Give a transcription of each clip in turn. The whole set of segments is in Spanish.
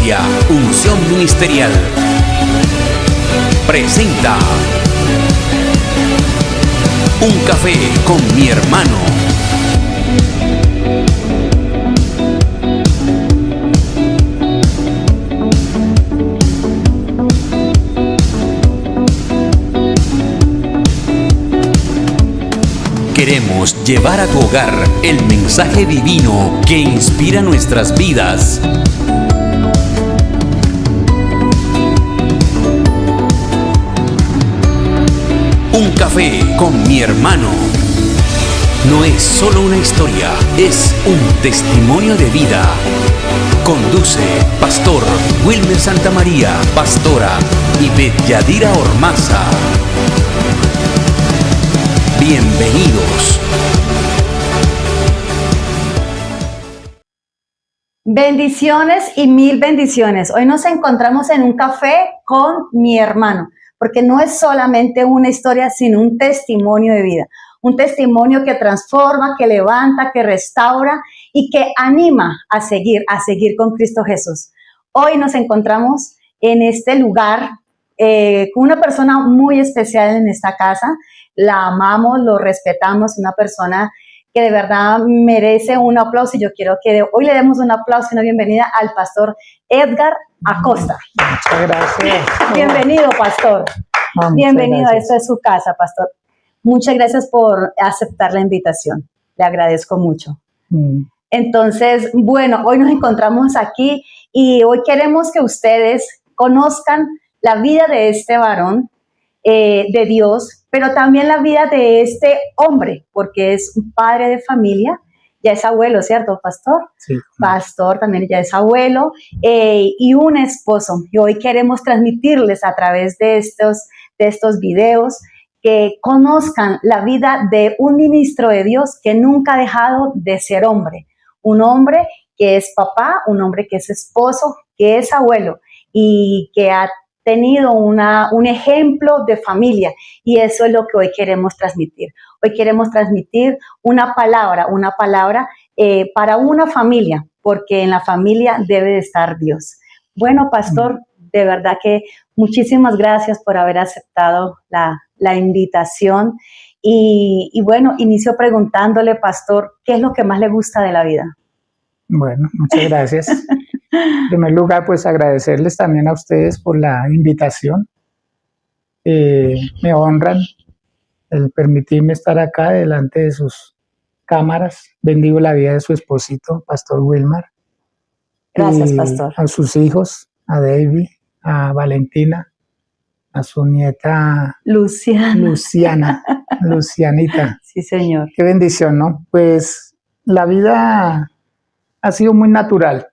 Iglesia Unción Ministerial presenta Un café con mi hermano. Queremos llevar a tu hogar el mensaje divino que inspira nuestras vidas. Un café con mi hermano. No es solo una historia, es un testimonio de vida. Conduce Pastor Wilmer Santamaría, Pastora Ivette Yadira Ormaza. Bienvenidos. Bendiciones y mil bendiciones. Hoy nos encontramos en un café con mi hermano, porque no es solamente una historia, sino un testimonio de vida. Un testimonio que transforma, que levanta, que restaura y que anima a seguir con Cristo Jesús. Hoy nos encontramos en este lugar con una persona muy especial en esta casa. La amamos, lo respetamos, una persona que de verdad merece un aplauso, y yo quiero que hoy le demos un aplauso y una bienvenida al pastor Edgar Acosta. Muchas gracias. Bienvenido, pastor. Bienvenido, a esta es su casa, pastor. Muchas gracias por aceptar la invitación. Le agradezco mucho. Entonces, bueno, hoy nos encontramos aquí y hoy queremos que ustedes conozcan la vida de este varón de Dios, pero también la vida de este hombre, porque es un padre de familia, ya es abuelo, ¿cierto, pastor? Sí. Pastor también ya es abuelo, y un esposo. Y hoy queremos transmitirles a través de estos videos que conozcan la vida de un ministro de Dios que nunca ha dejado de ser hombre. Un hombre que es papá, un hombre que es esposo, que es abuelo y que ha tenido un ejemplo de familia, y eso es lo que hoy queremos transmitir. Hoy queremos transmitir una palabra para una familia, porque en la familia debe de estar Dios. Bueno, pastor, de verdad que muchísimas gracias por haber aceptado la invitación. Y bueno, inicio preguntándole, pastor, ¿qué es lo que más le gusta de la vida? Bueno, muchas gracias. En primer lugar, pues agradecerles también a ustedes por la invitación. Me honran el permitirme estar acá delante de sus cámaras. Bendigo la vida de su esposito, Pastor Wilmer. Gracias, pastor. A sus hijos, a David, a Valentina, a su nieta Lucianita. Sí, señor. Qué bendición, ¿no? Pues la vida ha sido muy natural,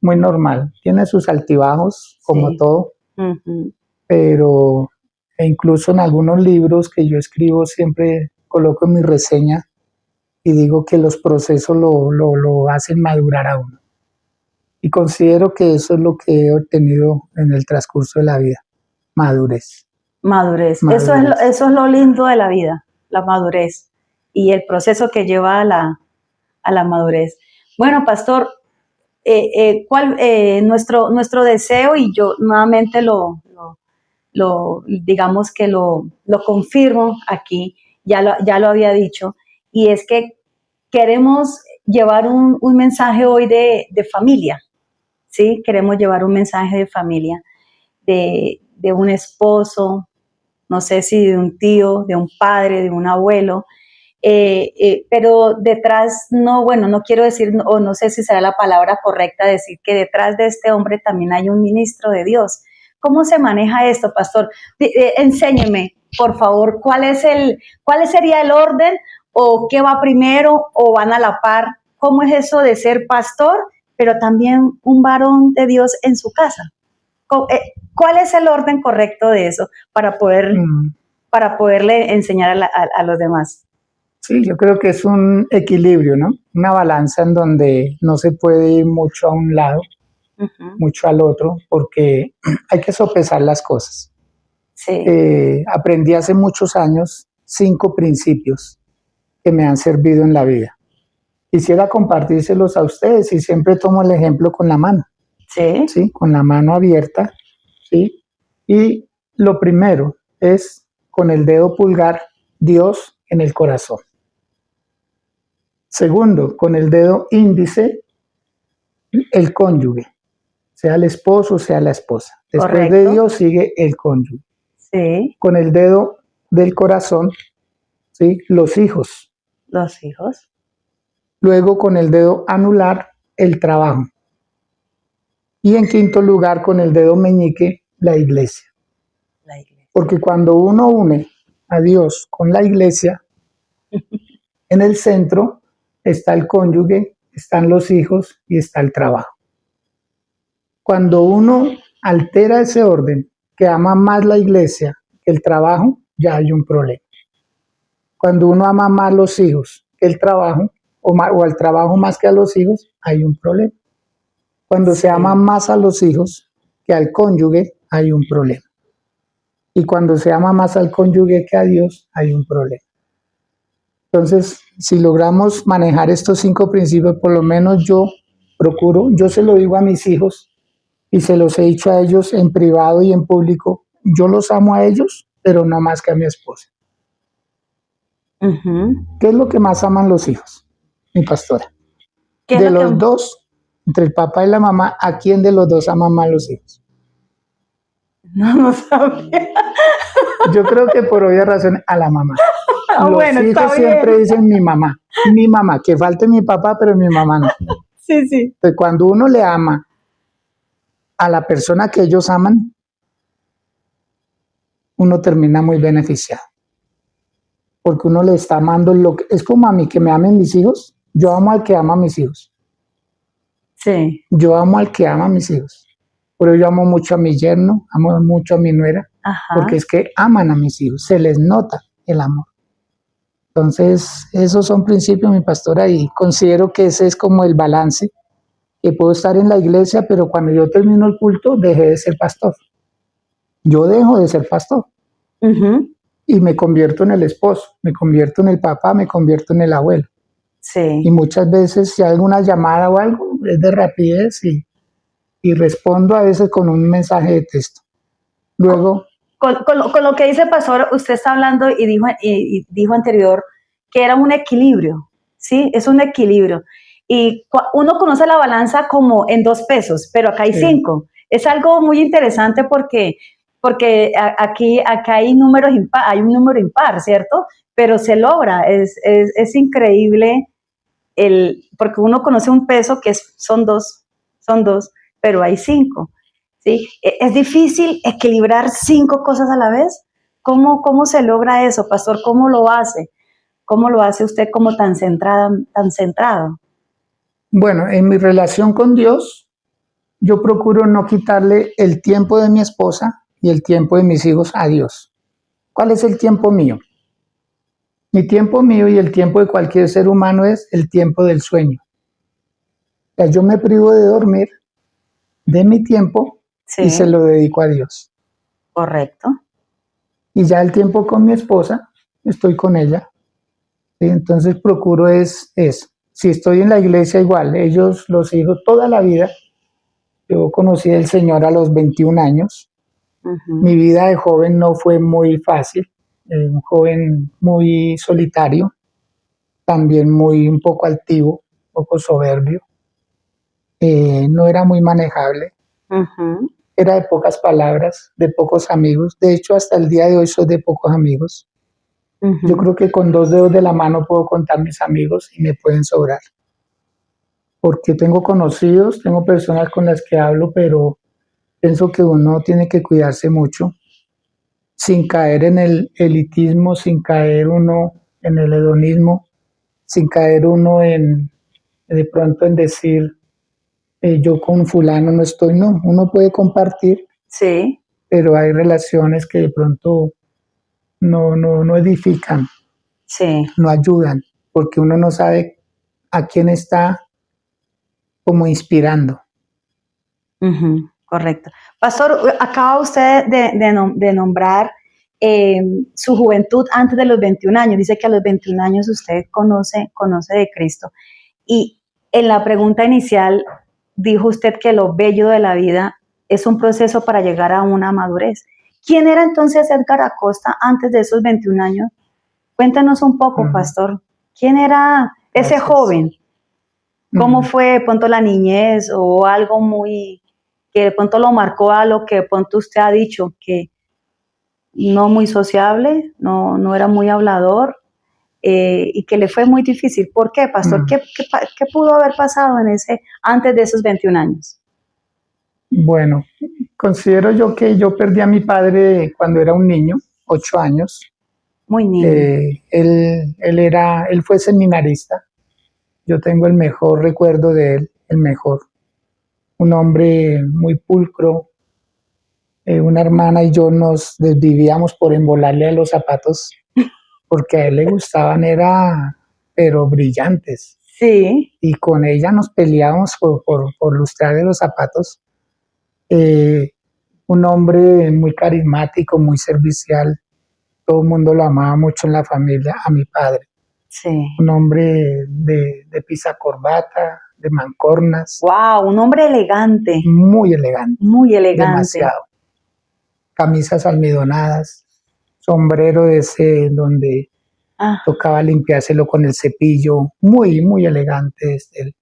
muy normal. Tiene sus altibajos, como sí. todo, pero incluso en algunos libros que yo escribo siempre coloco en mi reseña y digo que los procesos lo hacen madurar a uno. Y considero que eso es lo que he obtenido en el transcurso de la vida, madurez. Madurez. Eso es lo lindo de la vida, la madurez y el proceso que lleva a la madurez. Bueno, pastor, nuestro deseo, y yo nuevamente digamos que lo confirmo aquí, ya lo había dicho, y es que queremos llevar un mensaje hoy de familia, ¿sí? Queremos llevar un mensaje de familia, de un esposo, no sé si de un tío, de un padre, de un abuelo, pero detrás, no quiero decir, o no sé si será la palabra correcta decir que detrás de este hombre también hay un ministro de Dios. ¿Cómo se maneja esto, pastor? Enséñeme, por favor, ¿cuál sería el orden, o qué va primero, o van a la par? ¿Cómo es eso de ser pastor, pero también un varón de Dios en su casa? ¿Cuál es el orden correcto de eso para poderle enseñar a los demás? Sí, yo creo que es un equilibrio, ¿no? Una balanza en donde no se puede ir mucho a un lado, mucho al otro, porque hay que sopesar las cosas. Sí. Aprendí hace muchos años 5 principios que me han servido en la vida. Quisiera compartírselos a ustedes y siempre tomo el ejemplo con la mano. Sí, ¿sí? Con la mano abierta, ¿sí? Y lo primero es con el dedo pulgar, Dios en el corazón. Segundo, con el dedo índice, el cónyuge, sea el esposo, sea la esposa. Después de correcto. Dios sigue el cónyuge. Sí, Con el dedo del corazón, ¿sí? Los hijos. los hijos. Luego con el dedo anular, el trabajo. Y en quinto lugar, con el dedo meñique, la iglesia. La iglesia. Porque cuando uno une a Dios con la iglesia, en el centro está el cónyuge, están los hijos y está el trabajo. Cuando uno altera ese orden, que ama más la iglesia que el trabajo, ya hay un problema. Cuando uno ama más los hijos que el trabajo, o al trabajo más que a los hijos, hay un problema. Cuando se ama más a los hijos que al cónyuge, hay un problema. Y cuando se ama más al cónyuge que a Dios, hay un problema. Entonces, si logramos manejar estos 5 principios, por lo menos yo procuro, yo se lo digo a mis hijos y se los he dicho a ellos en privado y en público, yo los amo a ellos, pero no más que a mi esposa. ¿Qué es lo que más aman los hijos, mi pastora? De los dos, entre el papá y la mamá, ¿a quién de los dos aman más los hijos? No sabía. Yo creo que por obvias razones a la mamá. Los Bueno, hijos siempre dicen mi mamá, que falte mi papá, pero mi mamá no. Sí, sí. Entonces, cuando uno le ama a la persona que ellos aman, uno termina muy beneficiado. Porque uno le está amando lo que es como a mí que me amen mis hijos. Yo amo al que ama a mis hijos. Sí. Yo amo al que ama a mis hijos. Por eso yo amo mucho a mi yerno, amo mucho a mi nuera, porque es que aman a mis hijos, se les nota el amor. Entonces, esos son principios, mi pastora, y considero que ese es como el balance, que puedo estar en la iglesia, pero cuando yo termino el culto, dejé de ser pastor. Yo dejo de ser pastor. Y me convierto en el esposo, me convierto en el papá, me convierto en el abuelo. Sí. Y muchas veces si hay alguna llamada o algo, es de rapidez y respondo a veces con un mensaje de texto. Luego... Con lo que dice el pastor, usted está hablando y dijo anterior que era un equilibrio, ¿sí? Es un equilibrio. Y uno conoce la balanza como en 2 pesos, pero acá hay 5. Es algo muy interesante porque aquí hay números impar, hay un número impar, ¿cierto? Pero se logra, es increíble porque uno conoce un peso que son dos, pero hay 5. ¿Sí? ¿Es difícil equilibrar 5 cosas a la vez? ¿Cómo se logra eso, pastor? ¿Cómo lo hace? ¿Cómo lo hace usted como tan centrado? Bueno, en mi relación con Dios, yo procuro no quitarle el tiempo de mi esposa y el tiempo de mis hijos a Dios. ¿Cuál es el tiempo mío? Mi tiempo mío y el tiempo de cualquier ser humano es el tiempo del sueño. O sea, yo me privo de dormir, de mi tiempo, y se lo dedico a Dios. Correcto. Y ya el tiempo con mi esposa, estoy con ella. ¿Sí? Entonces procuro es eso. Si estoy en la iglesia igual, ellos, los hijos, toda la vida. Yo conocí al Señor a los 21 años. Mi vida de joven no fue muy fácil. Un joven muy solitario, también un poco altivo, un poco soberbio. No era muy manejable. Era de pocas palabras, de pocos amigos. De hecho, hasta el día de hoy soy de pocos amigos. Yo creo que con 2 dedos de la mano puedo contar mis amigos y me pueden sobrar. Porque tengo conocidos, tengo personas con las que hablo, pero pienso que uno tiene que cuidarse mucho, sin caer en el elitismo, sin caer uno en el hedonismo, sin caer uno de pronto en decir, yo con fulano no estoy, no. Uno puede compartir, sí, pero hay relaciones que de pronto no edifican, sí, no ayudan, porque uno no sabe a quién está como inspirando. Correcto. Pastor, acaba usted de nombrar su juventud antes de los 21 años. Dice que a los 21 años usted conoce de Cristo. Y en la pregunta inicial dijo usted que lo bello de la vida es un proceso para llegar a una madurez. ¿Quién era entonces Edgar Acosta antes de esos 21 años? Cuéntanos un poco, pastor. ¿Quién era ese joven? ¿Cómo fue de pronto la niñez o algo muy que de pronto lo marcó a lo que de pronto usted ha dicho, que no muy sociable, no era muy hablador y que le fue muy difícil? ¿Por qué, pastor? ¿Qué pudo haber pasado antes de esos 21 años? Bueno, considero yo que yo perdí a mi padre cuando era un niño, 8 años. Muy niño. Él fue seminarista. Yo tengo el mejor recuerdo de él, el mejor. Un hombre muy pulcro. Una hermana y yo nos desvivíamos por embolarle a los zapatos, porque a él le gustaban, pero brillantes. Sí. Y con ella nos peleábamos por lustrarle los zapatos. Un hombre muy carismático, muy servicial. Todo el mundo lo amaba mucho en la familia, a mi padre. Sí. Un hombre de pisacorbata, de mancornas. ¡Wow! Un hombre elegante. Muy elegante. Muy elegante. Demasiado. Camisas almidonadas, sombrero ese donde tocaba limpiárselo con el cepillo. Muy, muy elegante él.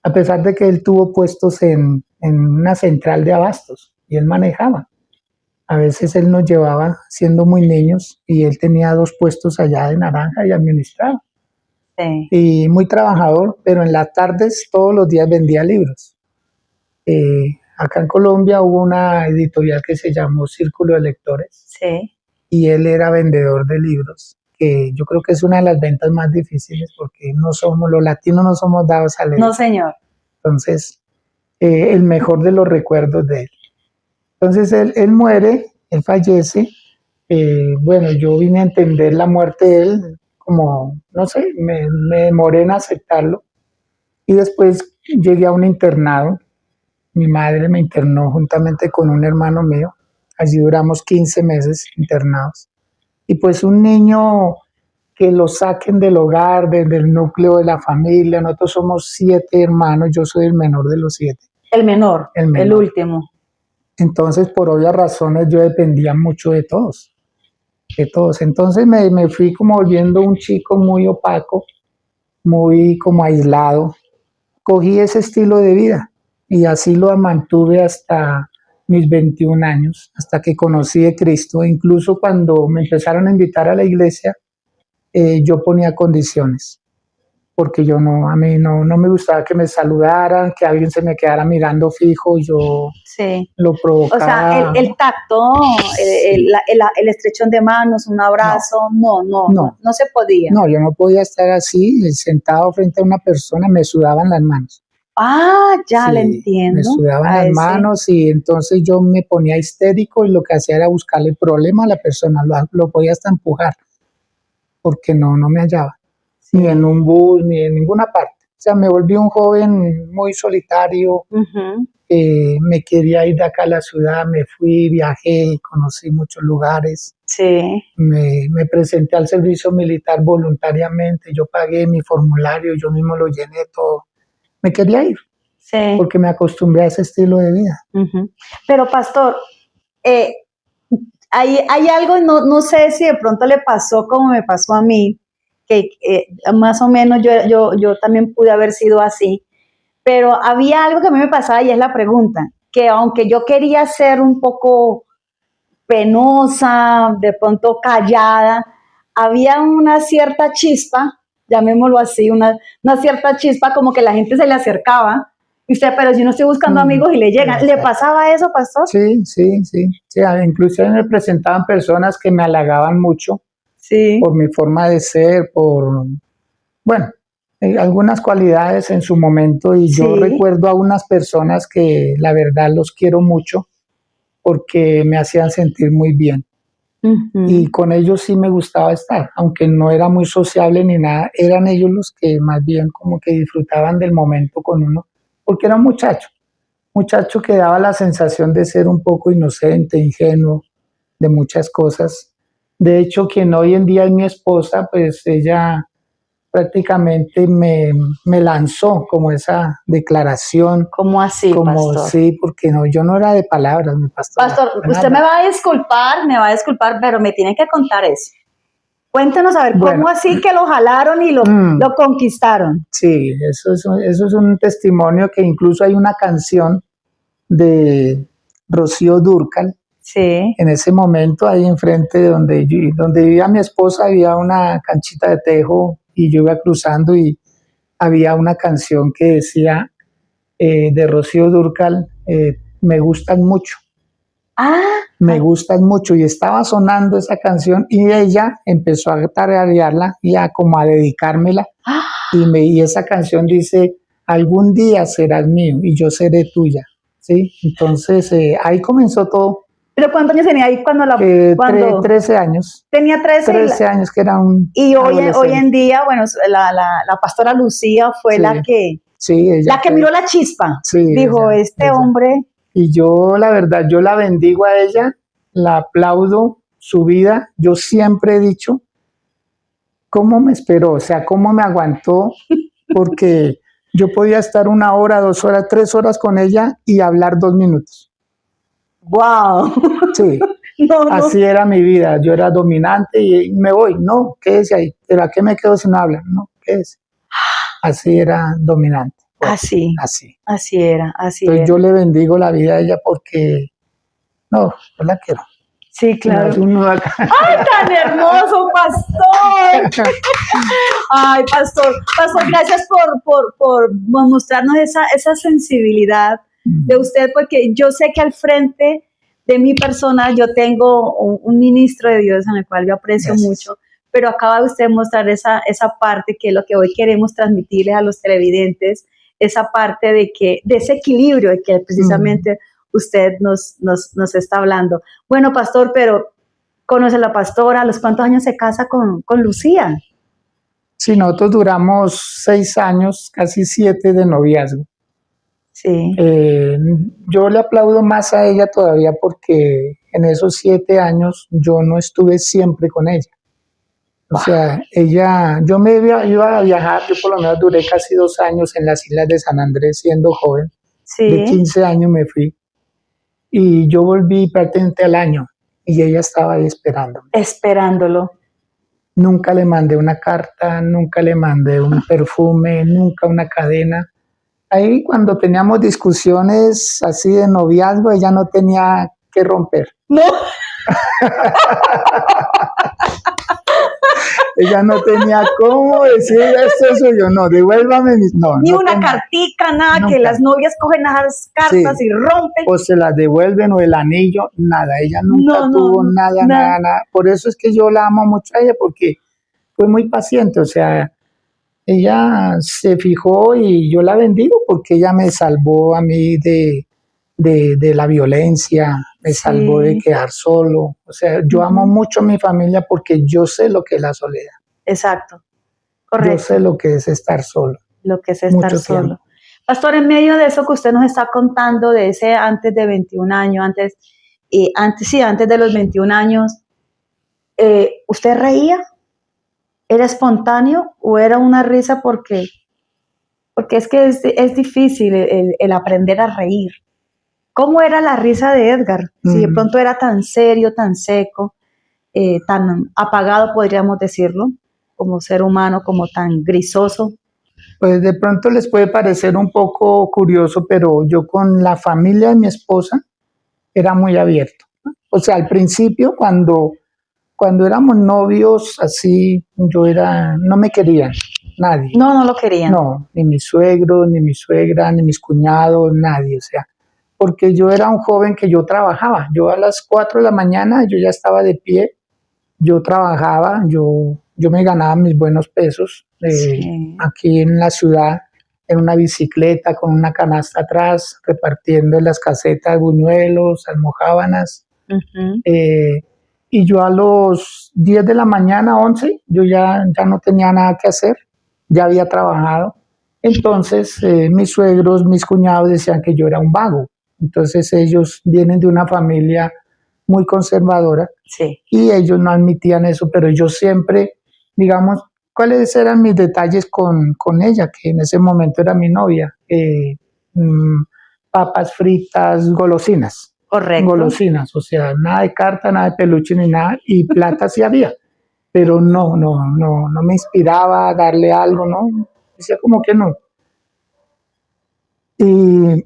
A pesar de que él tuvo puestos en una central de abastos y él manejaba. A veces él nos llevaba siendo muy niños y él tenía 2 puestos allá de naranja y administraba. Sí. Y muy trabajador, pero en las tardes todos los días vendía libros. Acá en Colombia hubo una editorial que se llamó Círculo de Lectores. Sí. Y él era vendedor de libros, que yo creo que es una de las ventas más difíciles porque los latinos no somos dados a leer. No, señor. Entonces, el mejor de los recuerdos de él. Entonces, él muere, él fallece. Bueno, yo vine a entender la muerte de él como, no sé, me demoré en aceptarlo. Y después llegué a un internado. Mi madre me internó juntamente con un hermano mío. Allí duramos 15 meses internados. Y pues un niño que lo saquen del hogar, del núcleo de la familia. Nosotros somos 7 hermanos, yo soy el menor de los 7. El menor, el último. Entonces, por obvias razones, yo dependía mucho de todos. Entonces me fui como volviendo un chico muy opaco, muy como aislado. Cogí ese estilo de vida y así lo mantuve hasta mis 21 años, hasta que conocí a Cristo. Incluso cuando me empezaron a invitar a la iglesia, yo ponía condiciones, porque a mí no me gustaba que me saludaran, que alguien se me quedara mirando fijo, yo lo provocaba. O sea, el tacto, el estrechón de manos, un abrazo, no se podía. No, yo no podía estar así, sentado frente a una persona, me sudaban las manos. Ah, ya le entiendo. Me sudaban las manos y entonces yo me ponía histérico y lo que hacía era buscarle problema a la persona, lo podía hasta empujar, porque no me hallaba. Ni en un bus, ni en ninguna parte. O sea, me volví un joven muy solitario, me quería ir de acá a la ciudad, me fui, viajé, conocí muchos lugares. Sí. Me presenté al servicio militar voluntariamente, yo pagué mi formulario, yo mismo lo llené todo. Me quería ir, porque me acostumbré a ese estilo de vida. Pero pastor, hay algo, no sé si de pronto le pasó como me pasó a mí, que más o menos yo también pude haber sido así, pero había algo que a mí me pasaba y es la pregunta, que aunque yo quería ser un poco penosa, de pronto callada, había una cierta chispa, llamémoslo así, una cierta chispa como que la gente se le acercaba, y usted, pero si no estoy buscando amigos y le llegan. ¿Le pasaba eso, pastor? Sí. Inclusive me presentaban personas que me halagaban mucho. Sí. Por mi forma de ser, algunas cualidades en su momento, y yo recuerdo a unas personas que la verdad los quiero mucho porque me hacían sentir muy bien. Y con ellos sí me gustaba estar, aunque no era muy sociable ni nada, eran ellos los que más bien como que disfrutaban del momento con uno, porque era un muchacho que daba la sensación de ser un poco inocente, ingenuo, de muchas cosas. De hecho, quien hoy en día es mi esposa, pues ella prácticamente me lanzó como esa declaración. ¿Cómo así, como pastor? sí, porque no, yo no era de palabras, mi pastor. Pastor, usted me va a disculpar, pero me tiene que contar eso. Cuéntenos a ver, Bueno. ¿cómo así que lo jalaron y lo conquistaron? Sí, eso es un testimonio que incluso hay una canción de Rocío Dúrcal. Sí. En ese momento, ahí enfrente de donde vivía mi esposa, había una canchita de tejo y yo iba cruzando y había una canción que decía de Rocío Dúrcal, me gustan mucho. Me gustan mucho, y estaba sonando esa canción y ella empezó a tararearla y a como a dedicármela y esa canción dice, algún día serás mío y yo seré tuya, ¿sí? Entonces ahí comenzó todo. ¿Pero cuántos años tenía ahí cuando 13 años. Tenía 13 años, que era un y hoy en día, bueno, la pastora Lucía fue sí, la que ella miró la chispa, sí, dijo, ella. hombre. Y yo, la verdad, yo la bendigo a ella, la aplaudo su vida. Yo siempre he dicho, ¿cómo me esperó? O sea, ¿cómo me aguantó? Porque yo podía estar 1 hora, 2 horas, 3 horas con ella y hablar 2 minutos. ¡Wow! Sí, así era mi vida. Yo era dominante y me voy. No, quédese ahí. ¿Pero a qué me quedo si no hablan? No, quédese. Así era dominante. Así era. Entonces yo le bendigo la vida a ella porque, no, yo la quiero. Sí, claro. ¡Ay, tan hermoso, pastor! Ay, pastor, gracias por mostrarnos esa sensibilidad de usted, porque yo sé que al frente de mi persona yo tengo un ministro de Dios en el cual yo aprecio mucho, pero acaba de usted mostrar esa parte que es lo que hoy queremos transmitirles a los televidentes, esa parte de ese equilibrio de que precisamente usted nos está hablando. Bueno, pastor, pero conoce a la pastora, ¿a los cuántos años se casa con Lucía? Sí, nosotros duramos 6 años, casi 7 de noviazgo. Sí. Yo le aplaudo más a ella todavía porque en esos 7 años yo no estuve siempre con ella. O sea, yo me iba a viajar, yo por lo menos duré casi 2 años en las islas de San Andrés siendo joven. Sí. De 15 años me fui y yo volví prácticamente al año y ella estaba ahí esperándome. Esperándolo. Nunca le mandé una carta, nunca le mandé un perfume, nunca una cadena. Ahí cuando teníamos discusiones así de noviazgo, ella no tenía que romper. No. Ella no tenía cómo decir esto soy yo, no, devuélvame no. Ni una cartica, nada, nunca. Que las novias cogen las cartas y rompen. O se las devuelven o el anillo, nada, ella nunca tuvo nada. Por eso es que yo la amo mucho a ella, porque fue muy paciente, o sea, ella se fijó y yo la bendigo porque ella me salvó a mí de la violencia, me salvó de quedar solo. O sea, yo amo mucho a mi familia porque yo sé lo que es la soledad. Exacto, correcto. Yo sé lo que es estar solo. Lo que es estar solo. Pastor, en medio de eso que usted nos está contando, de ese antes de 21 años, antes de los 21 años, ¿usted reía? ¿Era espontáneo o era una risa porque es que es difícil el aprender a reír? ¿Cómo era la risa de Edgar? Si de pronto era tan serio, tan seco, tan apagado, podríamos decirlo, como ser humano, como tan grisoso. Pues de pronto les puede parecer un poco curioso, pero yo con la familia de mi esposa era muy abierto. O sea, al principio, cuando éramos novios, así, no me querían, nadie. No lo querían. No, ni mis suegros, ni mi suegra, ni mis cuñados, nadie, o sea, porque yo era un joven que yo trabajaba. Yo a las 4 de la mañana, yo ya estaba de pie, yo trabajaba, yo me ganaba mis buenos pesos aquí en la ciudad, en una bicicleta con una canasta atrás, repartiendo en las casetas buñuelos, almojábanas. Y yo a los 10 de la mañana, 11, yo ya no tenía nada que hacer, ya había trabajado. Entonces mis suegros, mis cuñados decían que yo era un vago. Entonces ellos vienen de una familia muy conservadora y ellos no admitían eso, pero yo siempre, digamos, ¿cuáles eran mis detalles con ella? Que en ese momento era mi novia. Papas fritas, golosinas. Correcto. Golosinas, o sea, nada de carta, nada de peluche ni nada, y plata sí había, pero no me inspiraba a darle algo, ¿no? Decía como que no. Y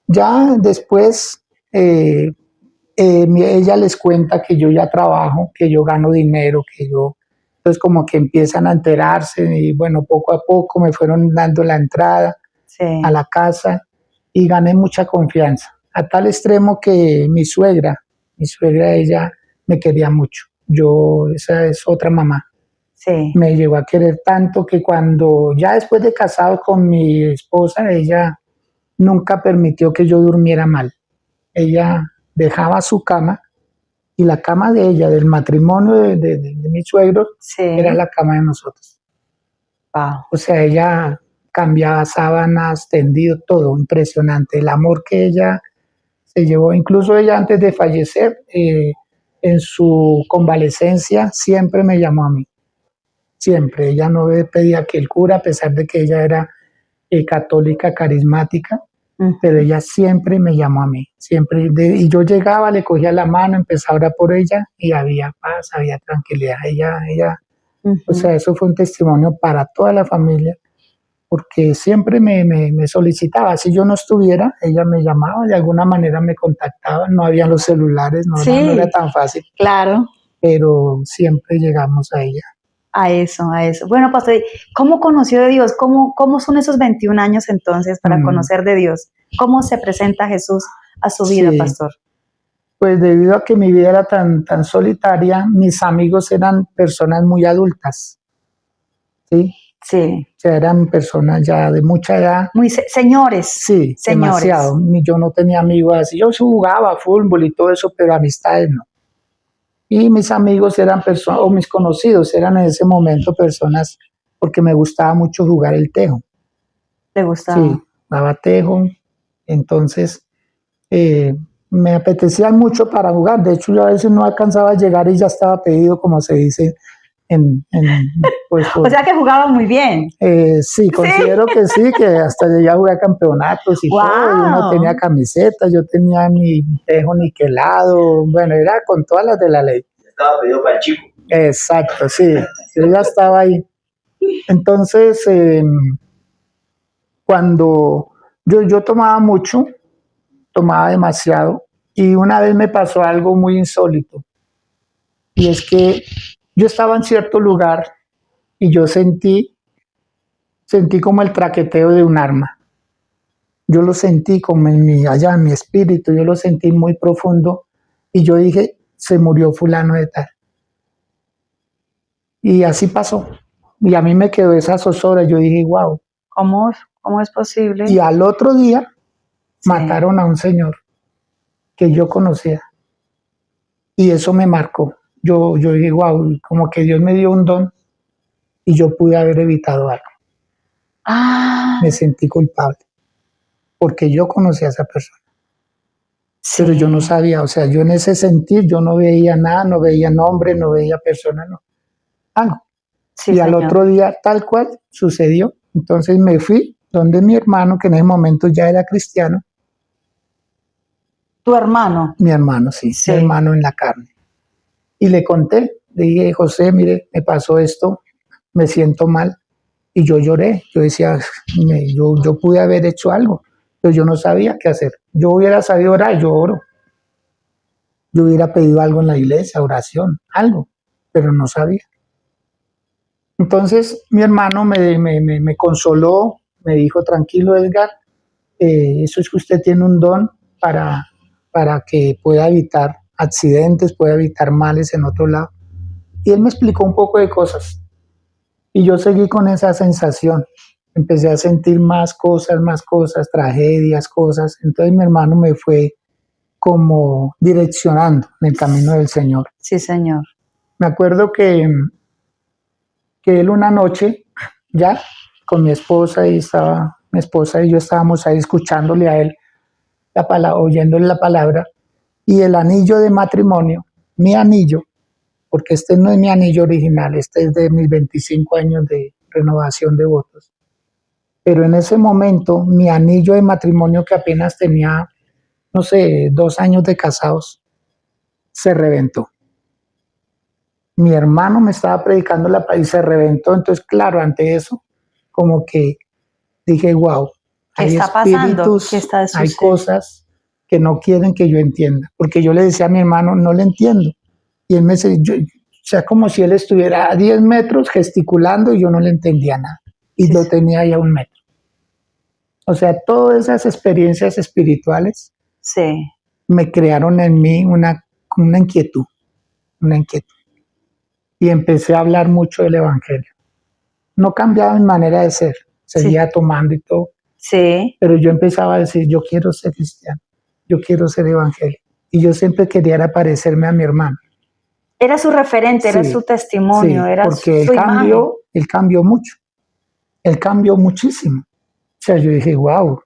ya después ella les cuenta que yo ya trabajo, que yo gano dinero, entonces como que empiezan a enterarse y bueno, poco a poco me fueron dando la entrada a la casa y gané mucha confianza, a tal extremo que mi suegra, ella me quería mucho. Esa es otra mamá. Sí. Me llegó a querer tanto que cuando ya después de casado con mi esposa, ella nunca permitió que yo durmiera mal. Ella dejaba su cama y la cama de ella, del matrimonio de mi suegro, era la cama de nosotros. Wow. O sea, ella cambiaba sábanas, tendido, todo, impresionante. El amor que ella se llevó, incluso ella antes de fallecer, en su convalecencia, siempre me llamó a mí. Siempre. Ella no pedía que el cura, a pesar de que ella era católica, carismática, pero ella siempre me llamó a mí. Siempre. Y yo llegaba, le cogía la mano, empezaba a orar por ella y había paz, había tranquilidad. Ella o sea, eso fue un testimonio para toda la familia, porque siempre me solicitaba. Si yo no estuviera, ella me llamaba, de alguna manera me contactaba. No había los celulares, no era tan fácil. Claro. Pero siempre llegamos a ella. A eso. Bueno, pastor, ¿cómo conoció de Dios? ¿Cómo son esos 21 años entonces para conocer de Dios? ¿Cómo se presenta Jesús a su vida, pastor? Pues debido a que mi vida era tan solitaria, mis amigos eran personas muy adultas, ¿sí? Sí. O sea, eran personas ya de mucha edad. Muy señores. Sí, señores. Demasiado. Yo no tenía amigos así. Yo jugaba fútbol y todo eso, pero amistades no. Y mis amigos eran personas, o mis conocidos eran en ese momento personas, porque me gustaba mucho jugar el tejo. ¿Te gustaba? Sí, jugaba tejo. Entonces, me apetecía mucho para jugar. De hecho, yo a veces no alcanzaba a llegar y ya estaba pedido, como se dice. O sea que jugaba muy bien. Sí, considero que sí, que hasta llegué a jugar campeonatos y todo. Y uno tenía camisetas, yo tenía mi tejo niquelado. Bueno, era con todas las de la ley. Estaba pedido para el chico. Exacto, sí. Yo ya estaba ahí. Entonces, cuando yo tomaba mucho, tomaba demasiado, y una vez me pasó algo muy insólito. Y es que yo estaba en cierto lugar y yo sentí como el traqueteo de un arma. Yo lo sentí como allá en mi espíritu, yo lo sentí muy profundo y yo dije, se murió fulano de tal. Y así pasó. Y a mí me quedó esa zozobra, yo dije, wow. ¿Cómo es posible? Y al otro día mataron a un señor que yo conocía. Y eso me marcó. Yo dije, wow, como que Dios me dio un don y yo pude haber evitado algo. Me sentí culpable porque yo conocía a esa persona. Sí. Pero yo no sabía, o sea, yo en ese sentir, yo no veía nada, no veía nombre, no veía persona, no. Algo. Sí, y al otro día, tal cual, sucedió. Entonces me fui donde mi hermano, que en ese momento ya era cristiano. ¿Tu hermano? Mi hermano, sí. Mi hermano en la carne. Y le conté, le dije, José, mire, me pasó esto, me siento mal. Y yo lloré, yo decía, yo pude haber hecho algo, pero yo no sabía qué hacer. Yo hubiera sabido orar, yo oro. Yo hubiera pedido algo en la iglesia, oración, algo, pero no sabía. Entonces mi hermano me consoló, me dijo, tranquilo Edgar, eso es que usted tiene un don para que pueda evitar accidentes, pueda evitar males en otro lado. Y él me explicó un poco de cosas. Y yo seguí con esa sensación. Empecé a sentir más cosas, tragedias, cosas. Entonces mi hermano me fue como direccionando en el camino del Señor. Sí, Señor. Me acuerdo que él una noche, ya con mi esposa, mi esposa y yo estábamos ahí escuchándole a él, oyéndole la palabra, y el anillo de matrimonio, mi anillo, porque este no es mi anillo original, este es de mis 25 años de renovación de votos. Pero en ese momento, mi anillo de matrimonio, que apenas tenía, no sé, 2 años de casados, se reventó. Mi hermano me estaba predicando la paz y se reventó. Entonces, claro, ante eso, como que dije, wow, ¿Qué hay está pasando? espíritus, ¿Qué está hay sucediendo? cosas que no quieren que yo entienda. Porque yo le decía a mi hermano, no le entiendo. Y él me decía, o sea, como si él estuviera a 10 metros gesticulando y yo no le entendía nada. Y Sí, lo sí. tenía ahí a 1 metro. O sea, todas esas experiencias espirituales Sí, me crearon en mí una inquietud, una inquietud. Y empecé a hablar mucho del Evangelio. No cambiaba mi manera de ser, seguía tomando y todo, sí. pero yo empezaba a decir, yo quiero ser cristiano, yo quiero ser evangélico. Y yo siempre quería era parecerme a mi hermano. Era su referente, era Sí, su testimonio, sí, era porque su imagen. él cambió mucho, él cambió muchísimo. O sea, yo dije, wow,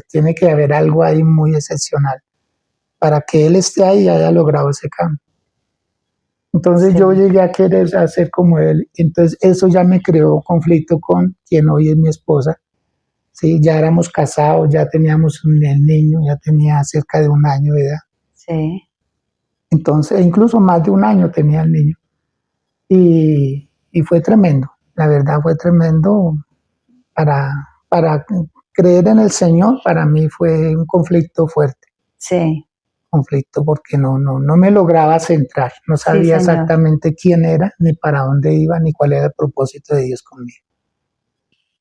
tiene que haber algo ahí muy excepcional para que él esté ahí y haya logrado ese cambio. Entonces Sí. yo llegué a querer hacer como él. Entonces eso ya me creó conflicto con quien hoy es mi esposa. Sí, ya éramos casados, ya teníamos el niño, ya tenía cerca de 1 año de edad. Sí. Entonces, incluso más de 1 año tenía el niño. Y fue tremendo, la verdad fue tremendo para creer en el Señor. Para mí fue un conflicto fuerte. Sí. Conflicto porque no me lograba centrar, no Sí, sabía señor. exactamente quién era, ni para dónde iba, ni cuál era el propósito de Dios conmigo.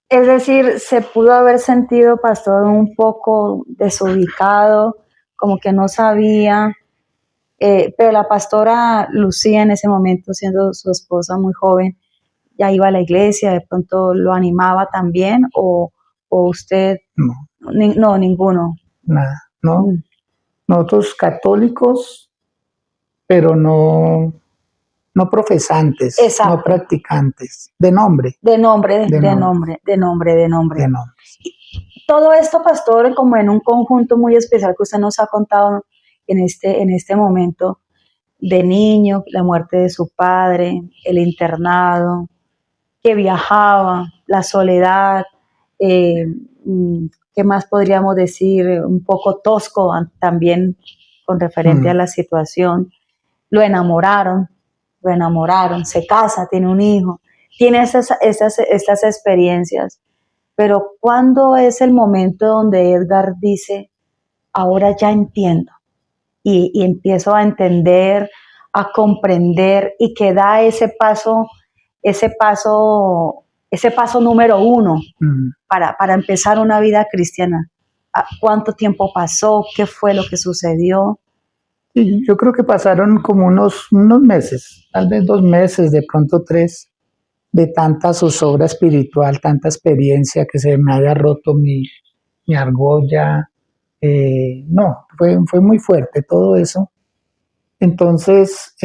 Es decir, se pudo haber sentido, pastor, un poco desubicado, como que no sabía, pero la pastora Lucía en ese momento, siendo su esposa muy joven, ya iba a la iglesia, de pronto lo animaba también, o usted, No, no, ninguno. nada, no. Mm. Nosotros católicos, pero no profesantes, no Exacto. practicantes, de nombre. De nombre, De de nombre. nombre, de nombre, de nombre. De nombre. Todo esto, pastor, como en un conjunto muy especial que usted nos ha contado en este momento, de niño, la muerte de su padre, el internado, que viajaba, la soledad, eh, ¿qué más podríamos decir? Un poco tosco también con referente a la situación. Lo enamoraron, se casa, tiene un hijo, tiene estas experiencias. Pero ¿cuándo es el momento donde Edgar dice, ahora ya entiendo y empiezo a entender, a comprender y que da ese paso número 1 para empezar una vida cristiana? ¿Cuánto tiempo pasó? ¿Qué fue lo que sucedió? Y yo creo que pasaron como unos meses, tal vez 2 meses, de pronto 3, de tanta zozobra espiritual, tanta experiencia, que se me haya roto mi argolla. No, fue muy fuerte todo eso. Entonces,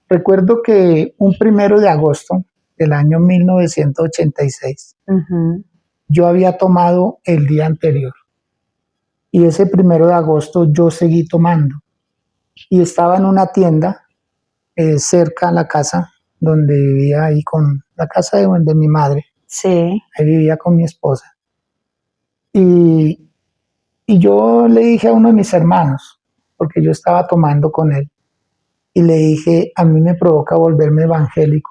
recuerdo que un 1 de agosto del año 1986, yo había tomado el día anterior. Y ese 1 de agosto yo seguí tomando. Y estaba en una tienda cerca a la casa donde vivía, ahí con la casa de mi madre. Sí. Ahí vivía con mi esposa. Y yo le dije a uno de mis hermanos, porque yo estaba tomando con él, y le dije, a mí me provoca volverme evangélico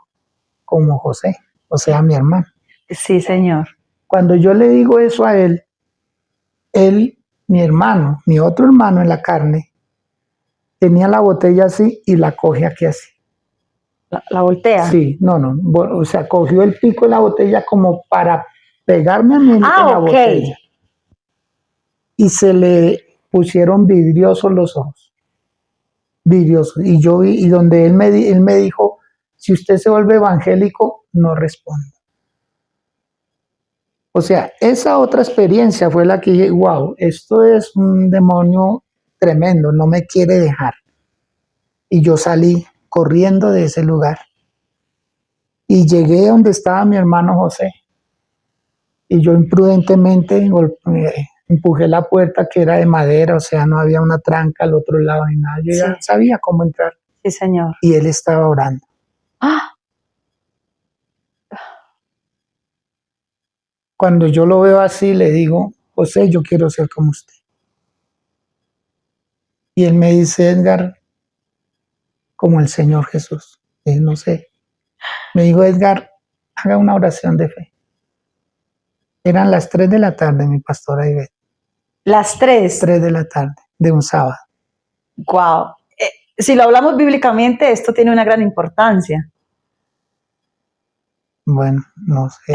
como José, o sea, mi hermano. Sí, señor. Cuando yo le digo eso a él, mi hermano, mi otro hermano en la carne, tenía la botella así y la coge aquí así. ¿La voltea? Sí, no, o sea, cogió el pico de la botella como para pegarme a mí en la botella. Y se le pusieron vidriosos los ojos. Vidriosos. Y yo vi, y donde él me dijo, si usted se vuelve evangélico, no responda. O sea, esa otra experiencia fue la que dije, wow, esto es un demonio tremendo, no me quiere dejar. Y yo salí corriendo de ese lugar. Y llegué donde estaba mi hermano José. Y yo imprudentemente empujé la puerta, que era de madera, o sea, no había una tranca al otro lado ni nada. Yo ya sabía cómo entrar. Sí, Señor. y él estaba orando. ¡Ah! Cuando yo lo veo así, le digo, José, yo quiero ser como usted. Y él me dice, Edgar, como el Señor Jesús. Y no sé. Me dijo, Edgar, haga una oración de fe. Eran las 3 de la tarde, mi pastora Ivette. Las 3. 3 de la tarde de un sábado. Wow. Si lo hablamos bíblicamente, esto tiene una gran importancia. Bueno, no sé.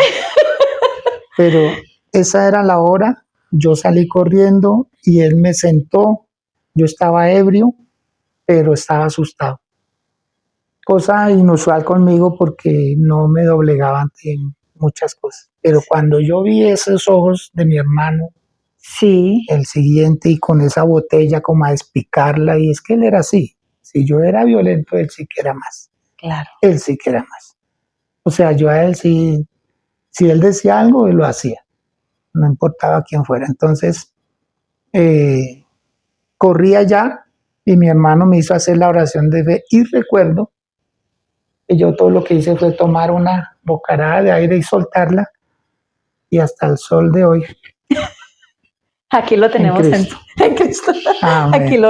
Pero esa era la hora. Yo salí corriendo y él me sentó. Yo estaba ebrio, pero estaba asustado. Cosa inusual conmigo porque no me doblegaba ante muchas cosas. Pero cuando yo vi esos ojos de mi hermano, Sí. el siguiente, y con esa botella como a despicarla, y es que él era así. Si yo era violento, él sí que era más. Claro. Él sí que era más. O sea, yo a él sí, si él decía algo, él lo hacía. No importaba quién fuera. Entonces, corrí allá y mi hermano me hizo hacer la oración de fe y recuerdo que yo todo lo que hice fue tomar una bocarada de aire y soltarla, y hasta el sol de hoy. Aquí lo tenemos en Cristo. En Cristo. Amén.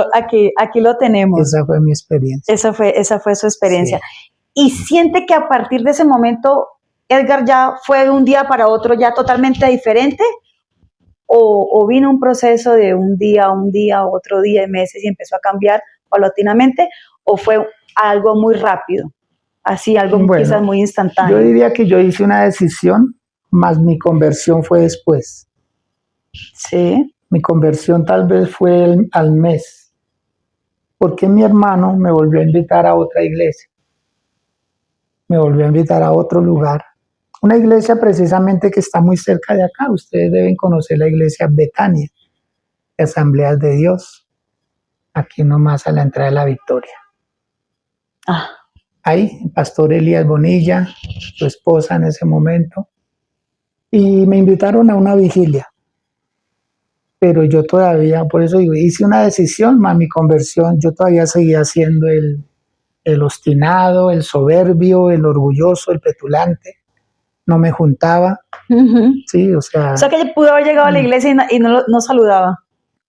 Aquí lo tenemos. Esa fue mi experiencia. Esa fue su experiencia. Sí. Y siente que a partir de ese momento, Edgar ya fue de un día para otro ya totalmente diferente, o vino un proceso de un día, otro día, meses, y empezó a cambiar paulatinamente, o fue algo muy rápido, así algo quizás muy instantáneo. Yo diría que yo hice una decisión, más mi conversión fue después. Sí. Mi conversión tal vez fue al mes, porque mi hermano me volvió a invitar a otra iglesia, me volvió a invitar a otro lugar, una iglesia precisamente que está muy cerca de acá. Ustedes deben conocer la iglesia Betania, de Asambleas de Dios, aquí nomás a la entrada de la Victoria. Ahí, el pastor Elías Bonilla, su esposa en ese momento, y me invitaron a una vigilia. Pero yo todavía, por eso digo, hice una decisión, más mi conversión, yo todavía seguía siendo el obstinado, el soberbio, el orgulloso, el petulante. No me juntaba. Sí, o sea que pudo haber llegado a la iglesia y no saludaba.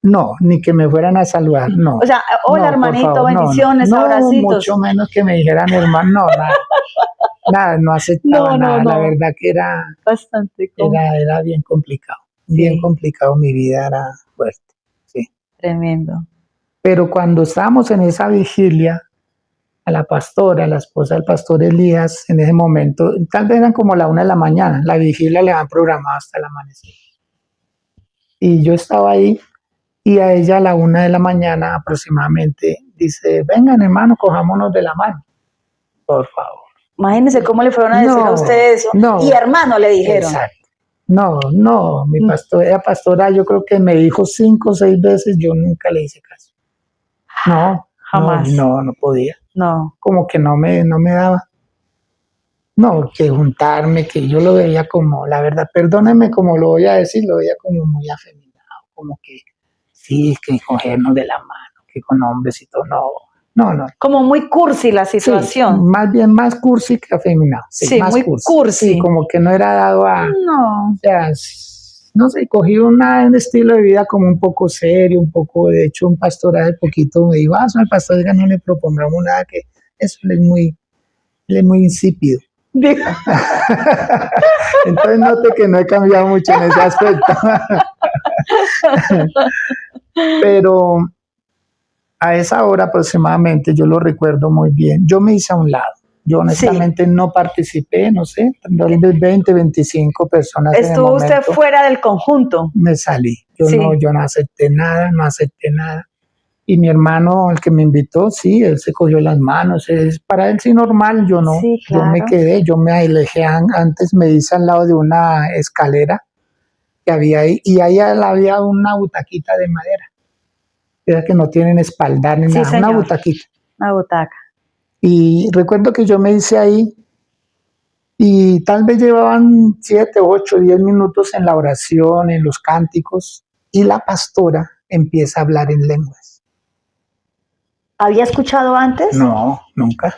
No, ni que me fueran a saludar, no. O sea, hola, no, hermanito, favor, bendiciones, no, abracitos. Mucho menos que me dijeran hermano, no, nada, no aceptaba nada. La verdad que era bastante era bien complicado. Sí. Bien complicado, mi vida era fuerte. Sí. Tremendo. Pero cuando estábamos en esa vigilia, a la pastora, la esposa del pastor Elías, en ese momento, tal vez eran como la 1 de la mañana, la vigilia le habían programado hasta el amanecer. Y yo estaba ahí, y a ella a la 1 de la mañana aproximadamente dice, vengan hermano, cojámonos de la mano, por favor. Imagínense cómo le fueron a decir a ustedes eso. No, y hermano le dijeron. Exacto. No, mi pastora yo creo que me dijo 5 o 6 veces, yo nunca le hice caso. No, jamás. No podía. No. Como que no me daba. No, que juntarme, que yo lo veía como, la verdad, perdónenme como lo voy a decir, lo veía como muy afeminado, como que sí, que cogernos de la mano, que con hombres y todo, no. Como muy cursi la situación. Sí, más bien más cursi que afeminado. Sí, más muy cursi. Sí, como que no era dado a... No. O sea, no sé, cogí un estilo de vida como un poco serio, un poco, de hecho, un pastor hace poquito me dijo, al pastor no le propongamos nada, que eso él es muy insípido. Entonces note que no he cambiado mucho en ese aspecto. Pero a esa hora aproximadamente, yo lo recuerdo muy bien, yo me hice a un lado. Yo honestamente no participé, no sé, 20, 25 personas. ¿Estuvo usted fuera del conjunto? Me salí. Yo no acepté nada. Y mi hermano, el que me invitó, sí, él se cogió las manos. Para él sí normal, yo no. Sí, claro. Yo me quedé, yo me alejé antes, me hice al lado de una escalera que había ahí, y ahí había una butaquita de madera. Era que no tienen espaldar ni nada, señor. Una butaquita. Una butaca. Y recuerdo que yo me hice ahí, y tal vez llevaban 7, 8, 10 minutos en la oración, en los cánticos, y la pastora empieza a hablar en lenguas. ¿Había escuchado antes? No, nunca.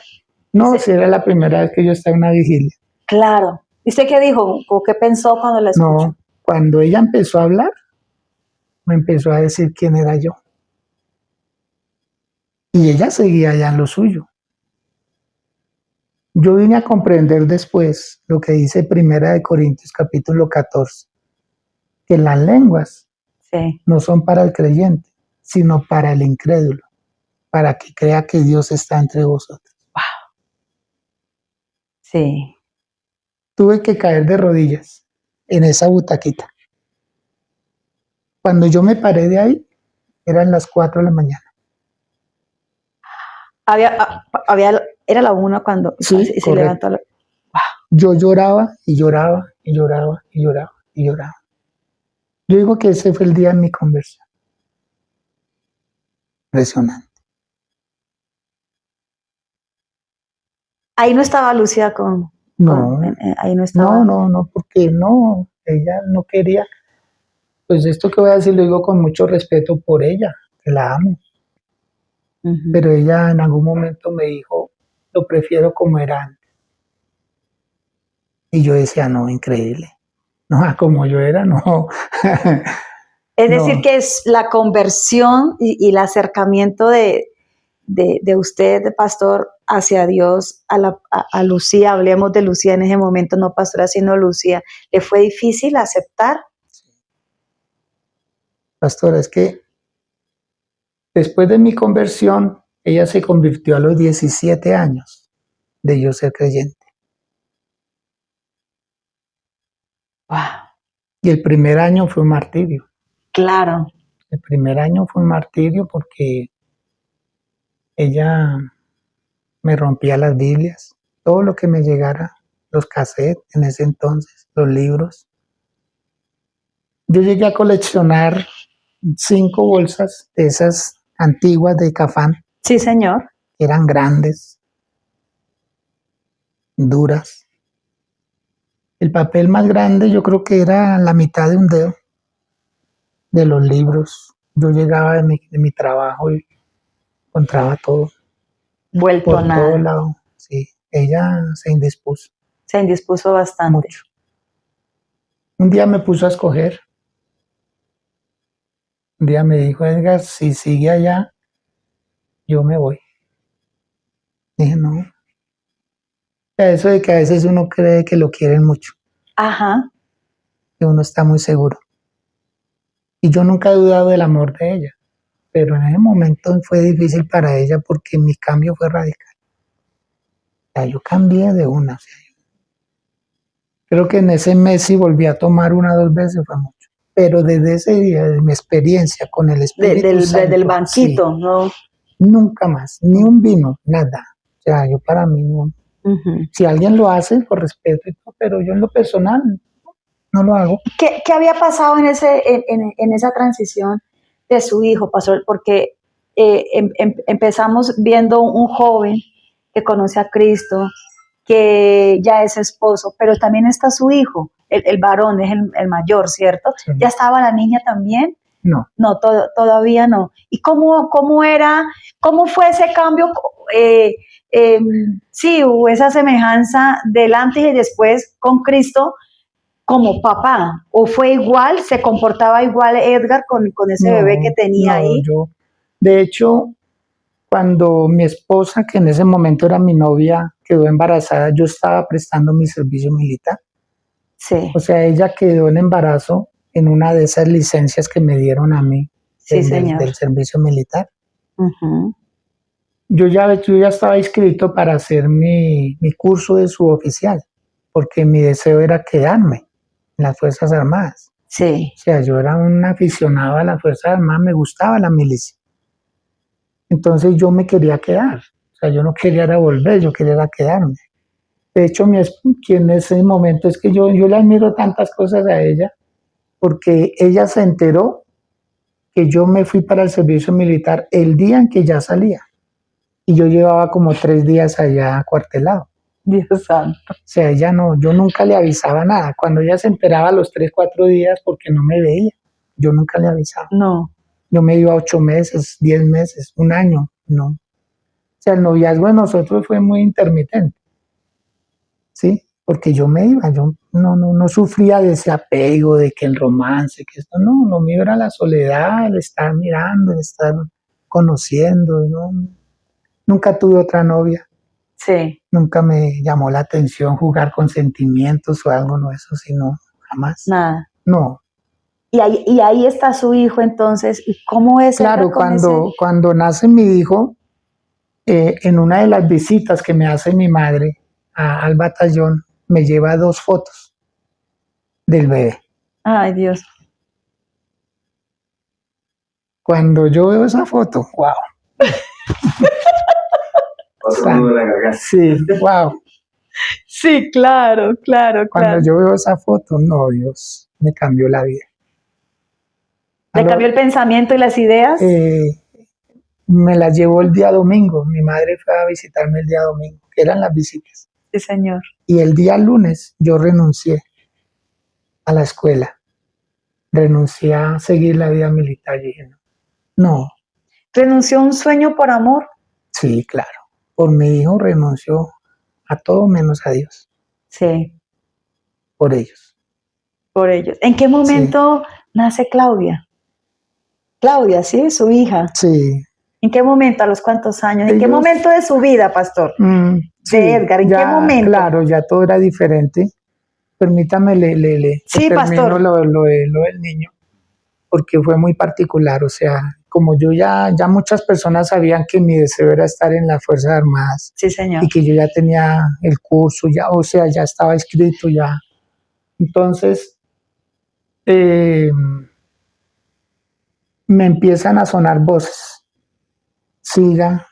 No, Sí. si era la primera vez que yo estaba en una vigilia. Claro. ¿Y usted qué dijo? ¿O qué pensó cuando la escuchó? No, cuando ella empezó a hablar, me empezó a decir quién era yo. Y ella seguía ya en lo suyo. Yo vine a comprender después lo que dice Primera de Corintios capítulo 14, que las lenguas Sí. no son para el creyente, sino para el incrédulo, para que crea que Dios está entre vosotros. Sí. Tuve que caer de rodillas en esa butaquita. Cuando yo me paré de ahí, eran las 4 de la mañana. Era la 1 cuando Sí, se correcto. levantó. Yo lloraba y lloraba y lloraba y lloraba y lloraba. Yo digo que ese fue el día de mi conversión. Impresionante. Ahí no estaba Lucía No, ahí no estaba. no, porque no, ella no quería. Pues esto que voy a decir lo digo con mucho respeto por ella, que la amo. Ujú. Pero ella en algún momento me dijo, lo prefiero como era antes. Y yo decía, no, increíble. No, como yo era, no. Es No. decir, que es la conversión y el acercamiento de usted, de pastor, hacia Dios, a Lucía, hablemos de Lucía en ese momento, no pastora, sino Lucía, ¿le fue difícil aceptar? Pastora, es que después de mi conversión, ella se convirtió a los 17 años de yo ser creyente. Wow. Y el primer año fue un martirio. Claro. El primer año fue un martirio porque ella me rompía las Biblias, todo lo que me llegara, los cassettes en ese entonces, los libros. Yo llegué a coleccionar 5 bolsas de esas antiguas de Cafán. Sí, señor. Eran grandes, duras. El papel más grande yo creo que era la mitad de un dedo de los libros. Yo llegaba de mi trabajo y encontraba todo Vuelto por nada. todo lado. Sí, ella se indispuso Se indispuso bastante. mucho. Un día me puso a escoger. Un día me dijo, Edgar, si sigue allá, yo me voy. Dije, no. Eso de que a veces uno cree que lo quieren mucho, Ajá. que uno está muy seguro. Y yo nunca he dudado del amor de ella, pero en ese momento fue difícil para ella porque mi cambio fue radical. O sea, yo cambié de una. O sea, creo que en ese mes si volví a tomar 1 o 2 veces fue mucho. Pero desde ese día, de mi experiencia con el Espíritu Santo, del banquito, sí, ¿no? nunca más, ni un vino, nada. O sea, yo para mí no. Uh-huh. Si alguien lo hace, por respeto y todo, pero yo en lo personal no lo hago. ¿Qué había pasado en esa transición de su hijo, pastor? Porque empezamos viendo un joven que conoce a Cristo, que ya es esposo, pero también está su hijo, el varón, es el mayor, ¿cierto? Sí. ¿Ya estaba la niña también? No. No, todavía no. ¿Y cómo fue ese cambio? Sí, hubo esa semejanza del antes y después con Cristo como papá, o fue igual, se comportaba igual Edgar con ese bebé que tenía ahí. De hecho, cuando mi esposa, que en ese momento era mi novia, quedó embarazada, yo estaba prestando mi servicio militar. Sí. O sea, ella quedó en embarazo en una de esas licencias que me dieron a mí, sí, del servicio militar. Uh-huh. Yo ya estaba inscrito para hacer mi curso de suboficial, porque mi deseo era quedarme en las Fuerzas Armadas. Sí. O sea, yo era un aficionado a las Fuerzas Armadas, me gustaba la milicia. Entonces yo me quería quedar. O sea, yo no quería volver, yo quería quedarme. De hecho, en ese momento es que yo le admiro tantas cosas a ella, porque ella se enteró que yo me fui para el servicio militar el día en que ya salía. Y yo llevaba como 3 días allá acuartelado. Dios santo. O sea, ella no, yo nunca le avisaba nada. Cuando ella se enteraba a los 3, 4 días porque no me veía, yo nunca le avisaba. No. Yo me iba 8 meses, 10 meses, 1 año, no. sea, el noviazgo de nosotros fue muy intermitente, ¿sí? Porque yo me iba, yo no sufría de ese apego, de que el romance, que esto, no, lo mío era la soledad, el estar mirando, el estar conociendo, ¿no? Nunca tuve otra novia, Sí. nunca me llamó la atención jugar con sentimientos o algo, no, eso sí, no, jamás. Nada. No. Y ahí está su hijo entonces, ¿y cómo es él Claro, con ese? cuando nace mi hijo, en una de las visitas que me hace mi madre al batallón, me lleva 2 fotos del bebé. Ay, Dios. Cuando yo veo esa foto, wow. Sí, wow. Sí, claro. Cuando yo veo esa foto, no, Dios, me cambió la vida. ¿Le cambió el pensamiento y las ideas? Me las llevó el día domingo. Mi madre fue a visitarme el día domingo, que eran las visitas. Sí, señor. Y el día lunes yo renuncié a la escuela. Renuncié a seguir la vida militar. Y dije, no. ¿Renunció a un sueño por amor? Sí, claro. Por mi hijo renunció a todo menos a Dios. Sí. Por ellos. Por ellos. ¿En qué momento nace Claudia? Claudia, ¿sí? Su hija. Sí. ¿En qué momento? ¿A los cuántos años? ¿En qué momento de su vida, pastor? Sí, de Edgar, ¿en qué momento? Claro, ya todo era diferente. Permítame, sí, termino lo del niño, porque fue muy particular. O sea, como yo ya muchas personas sabían que mi deseo era estar en las Fuerzas Armadas. Sí, señor. Y que yo ya tenía el curso, ya, o sea, ya estaba escrito ya. Entonces, me empiezan a sonar voces. Siga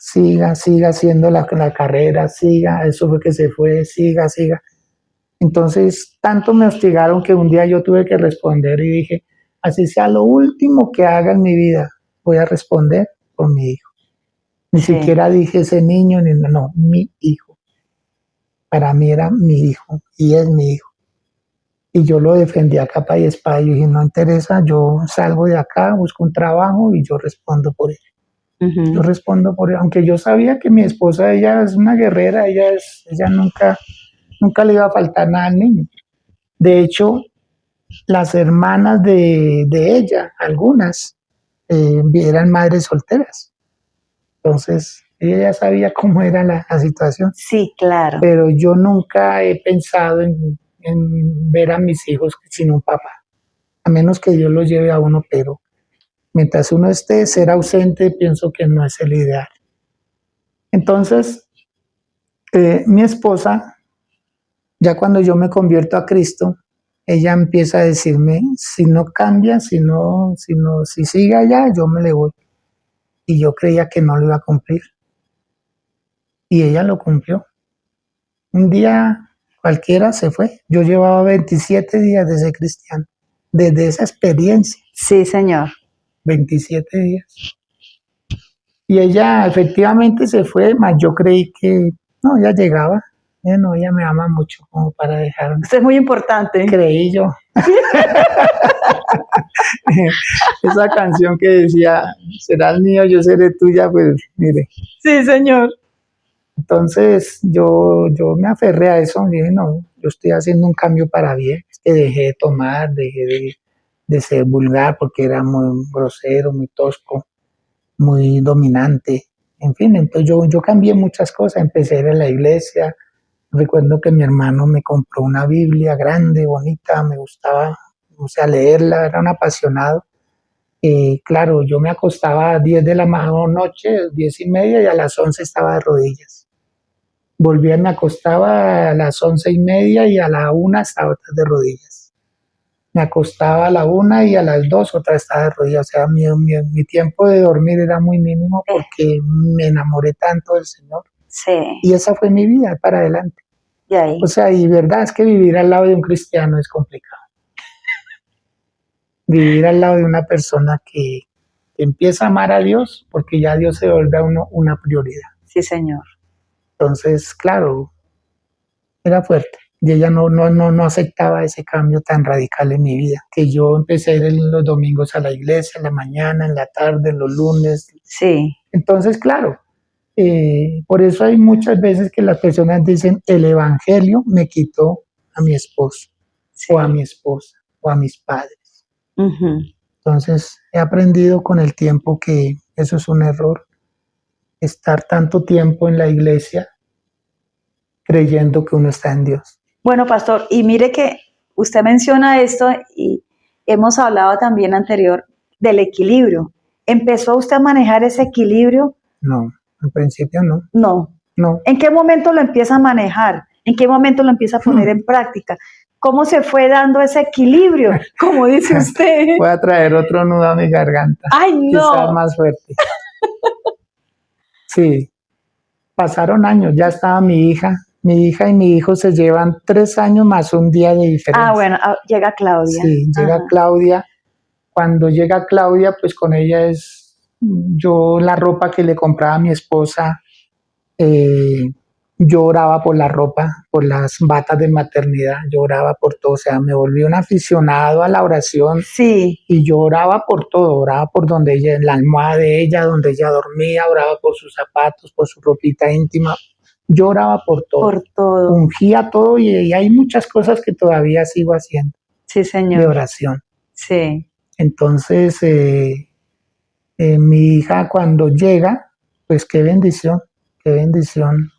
haciendo la carrera, siga, eso fue que se fue, siga. Entonces, tanto me hostigaron que un día yo tuve que responder y dije, así sea lo último que haga en mi vida, voy a responder por mi hijo. Ni siquiera dije ese niño, no, mi hijo. Para mí era mi hijo y es mi hijo. Y yo lo defendí a capa y espada. Y dije, no interesa, yo salgo de acá, busco un trabajo y yo respondo por él. Yo respondo por él, aunque yo sabía que mi esposa, ella es una guerrera, ella nunca le iba a faltar nada al niño. De hecho, las hermanas de ella, algunas, eran madres solteras. Entonces, ella ya sabía cómo era la situación. Sí, claro. Pero yo nunca he pensado en ver a mis hijos sin un papá, a menos que Dios los lleve a uno, pero mientras uno esté, ser ausente, pienso que no es el ideal. Entonces, mi esposa, ya cuando yo me convierto a Cristo, ella empieza a decirme, si no cambia, si sigue allá, yo me le voy. Y yo creía que no lo iba a cumplir. Y ella lo cumplió. Un día cualquiera se fue. Yo llevaba 27 días de ser cristiano, desde esa experiencia. Sí, señor. 27 días. Y ella efectivamente se fue, mas yo creí que no, ella llegaba. No, ella me ama mucho como para dejarme. Eso es muy importante. Creí yo. Esa canción que decía, serás mío, yo seré tuya, pues mire. Sí, señor. Entonces yo me aferré a eso, dije, no, yo estoy haciendo un cambio para bien, es que dejé de tomar, dejé de ser vulgar porque era muy grosero, muy tosco, muy dominante, en fin, entonces yo cambié muchas cosas, empecé a ir a la iglesia, recuerdo que mi hermano me compró una Biblia grande, bonita, me gustaba, o sea, leerla, era un apasionado. Claro, yo me acostaba a 10 de la noche, 10:30, y a las 11 estaba de rodillas. Volvía, me acostaba a las 11:30 y a la 1 estaba otra de rodillas. Me acostaba a la 1 y a las 2 otra estaba de rodillas. O sea, mi tiempo de dormir era muy mínimo porque me enamoré tanto del Señor. Sí. Y esa fue mi vida para adelante. Y ahí. O sea, y verdad es que vivir al lado de un cristiano es complicado. Vivir al lado de una persona que empieza a amar a Dios porque ya Dios se vuelve a uno una prioridad. Sí, señor. Entonces, claro, era fuerte. Y ella no aceptaba ese cambio tan radical en mi vida. Que yo empecé a ir los domingos a la iglesia, en la mañana, en la tarde, los lunes. Sí. Entonces, claro, Por eso hay muchas veces que las personas dicen, el evangelio me quitó a mi esposo, Sí. o a mi esposa, o a mis padres. Ujú. Entonces he aprendido con el tiempo que eso es un error, estar tanto tiempo en la iglesia creyendo que uno está en Dios. Bueno, pastor, y mire que usted menciona esto y hemos hablado también anterior del equilibrio. ¿Empezó usted a manejar ese equilibrio? No, en principio no. No. No. ¿En qué momento lo empieza a manejar? ¿En qué momento lo empieza a poner en práctica? ¿Cómo se fue dando ese equilibrio? Como dice usted. Voy a traer otro nudo a mi garganta. ¡Ay, Quizás no! más fuerte. Sí, pasaron años, ya estaba mi hija. Mi hija y mi hijo se llevan 3 años más un día de diferencia. Ah, bueno, llega Claudia. Sí, llega Ajá. Claudia. Cuando llega Claudia, pues con ella es yo la ropa que le compraba a mi esposa. Yo oraba por la ropa, por las batas de maternidad, yo oraba por todo, o sea, me volví un aficionado a la oración. Sí. Y yo oraba por todo, oraba por donde ella, la almohada de ella, donde ella dormía, oraba por sus zapatos, por su ropita íntima, yo oraba por todo. Por todo. Ungía todo y hay muchas cosas que todavía sigo haciendo. Sí, señor. De oración. Sí. Entonces, mi hija cuando llega, pues qué bendición,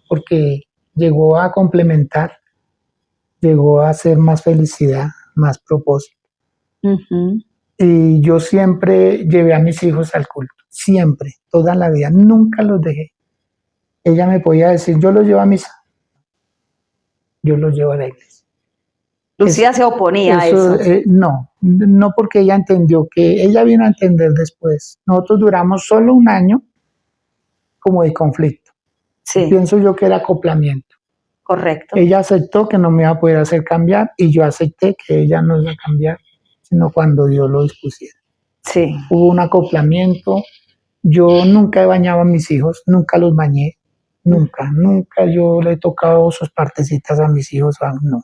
porque llegó a complementar, llegó a hacer más felicidad, más propósito. Uh-huh. Y yo siempre llevé a mis hijos al culto, siempre, toda la vida, nunca los dejé. Ella me podía decir, yo los llevo a misa, yo los llevo a la iglesia. Lucía se oponía a eso. No porque ella entendió que, ella vino a entender después. Nosotros duramos solo un año como de conflicto. Sí. Pienso yo que era acoplamiento. Correcto. Ella aceptó que no me iba a poder hacer cambiar y yo acepté que ella no iba a cambiar, sino cuando Dios lo dispusiera. Sí. Hubo un acoplamiento. Yo nunca he bañado a mis hijos, nunca los bañé, nunca yo le he tocado sus partecitas a mis hijos, no.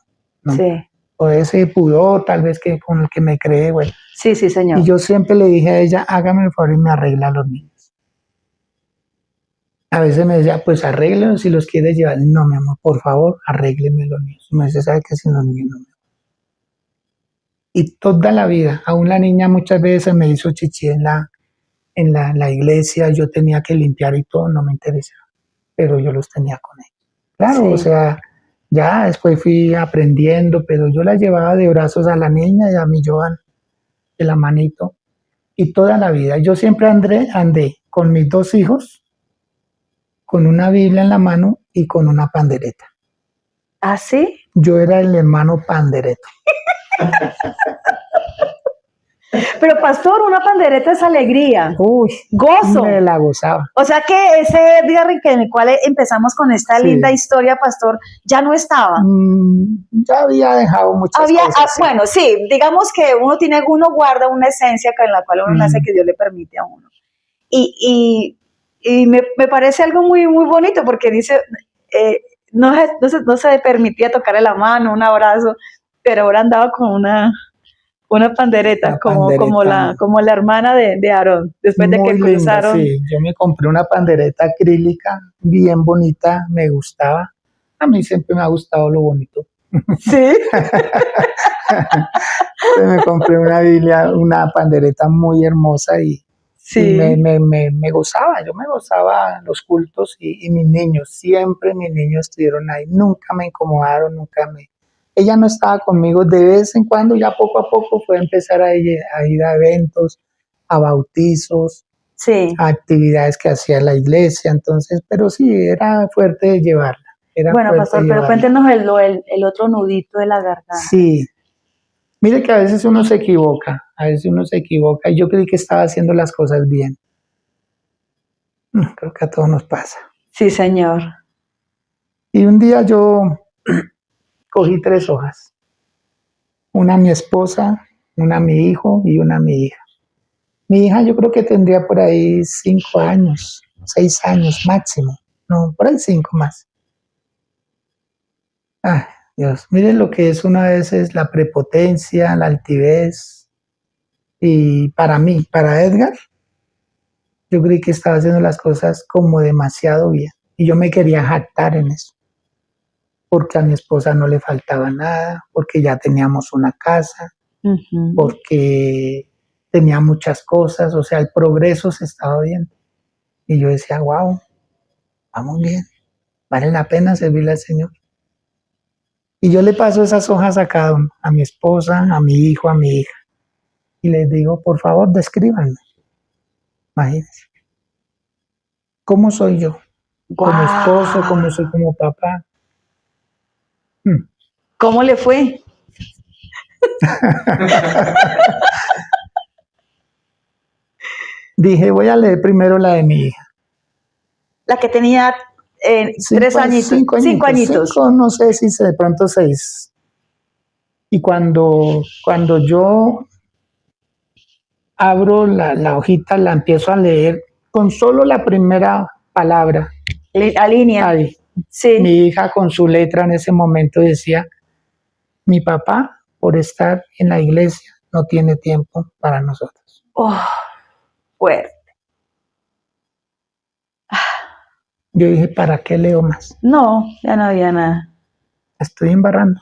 Sí. O ese pudor tal vez que con el que me creé, bueno. Sí, sí, señor. Y yo siempre le dije a ella, hágame el favor y me arregla a los niños. A veces me decía, pues arréglelos si los quieres llevar. No, mi amor, por favor, arrégleme los niños. Me dice, ¿sabe qué? Sin los niños no me voy. Y toda la vida, aún la niña muchas veces me hizo chichi en la iglesia, yo tenía que limpiar y todo, no me interesaba, pero yo los tenía con ellos. Claro, Sí. O sea, ya después fui aprendiendo, pero yo la llevaba de brazos a la niña y a mi Joan, de la manito, y toda la vida. Yo siempre andé con mis 2 hijos, con una Biblia en la mano y con una pandereta. ¿Ah, sí? Yo era el hermano pandereto. Pero pastor, una pandereta es alegría. Uy, gozo. Me la gozaba. O sea que ese día en el cual empezamos con esta linda historia, pastor, ya no estaba. Ya había dejado muchas cosas. Sí. Bueno, sí, digamos que uno guarda una esencia con la cual uno nace que Dios le permite a uno. Y me parece algo muy, muy bonito porque dice, no se permitía tocarle la mano, un abrazo, pero ahora andaba con una pandereta, como la hermana de Aarón, después muy de que cruzaron. Linda, sí, yo me compré una pandereta acrílica bien bonita, me gustaba. A mí siempre me ha gustado lo bonito. Sí. Me compré una pandereta muy hermosa y, sí. y me gozaba, yo me gozaba los cultos y mis niños, siempre mis niños estuvieron ahí, nunca me incomodaron, Ella no estaba conmigo, de vez en cuando, ya poco a poco fue a empezar a ir a eventos, a bautizos, sí. a actividades que hacía la iglesia, entonces, pero sí, era fuerte llevarla. Bueno, pastor, pero cuéntenos el otro nudito de la garganta. Sí, mire que a veces uno se equivoca, y yo creí que estaba haciendo las cosas bien. Creo que a todos nos pasa. Sí, señor. Y un día yo cogí 3 hojas, una a mi esposa, una a mi hijo y una a mi hija. Mi hija yo creo que tendría por ahí 5 años, 6 años máximo, no, por ahí 5 más. Ay, Dios, miren lo que es una vez es la prepotencia, la altivez, y para mí, para Edgar, Yo creí que estaba haciendo las cosas como demasiado bien. Y yo me quería jactar en eso, porque a mi esposa no le faltaba nada, porque ya teníamos una casa, porque tenía muchas cosas, o sea, el progreso se estaba viendo. Y yo decía, wow, vamos bien, vale la pena servirle al Señor. Y yo le paso esas hojas a cada uno, a mi esposa, a mi hijo, a mi hija. Y les digo, por favor, descríbanme. Imagínense. ¿Cómo soy yo? Como esposo, cómo soy como papá. ¿Cómo le fue? Dije, voy a leer primero la de mi hija. La que tenía 3 añitos. 5 añitos. 5, no sé si de pronto 6. Y cuando yo abro la hojita, la empiezo a leer con solo la primera palabra. La línea. Ahí. Sí. Mi hija con su letra en ese momento decía, mi papá, por estar en la iglesia, no tiene tiempo para nosotros. Oh, fuerte. Yo dije, ¿para qué leo más? No, ya no había nada. Estoy embarrando.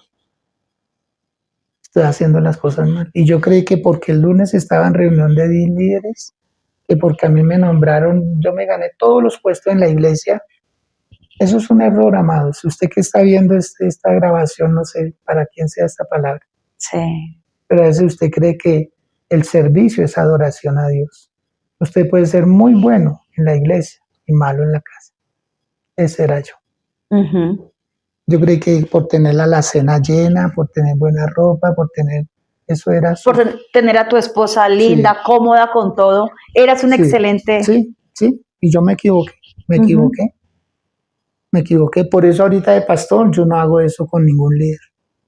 Estoy haciendo las cosas mal. Y yo creí que porque el lunes estaba en reunión de líderes, que porque a mí me nombraron, yo me gané todos los puestos en la iglesia. Eso es un error, amado. Si usted que está viendo esta grabación, no sé para quién sea esta palabra. Sí. Pero a veces usted cree que el servicio es adoración a Dios. Usted puede ser muy bueno en la iglesia y malo en la casa. Ese era yo. Yo creí que por tener la alacena llena, por tener buena ropa, por tener... Eso era... Por tener a tu esposa linda, sí, cómoda con todo, eras un excelente... Sí. Y yo me equivoqué. Me equivoqué. Por eso ahorita de pastor yo no hago eso con ningún líder.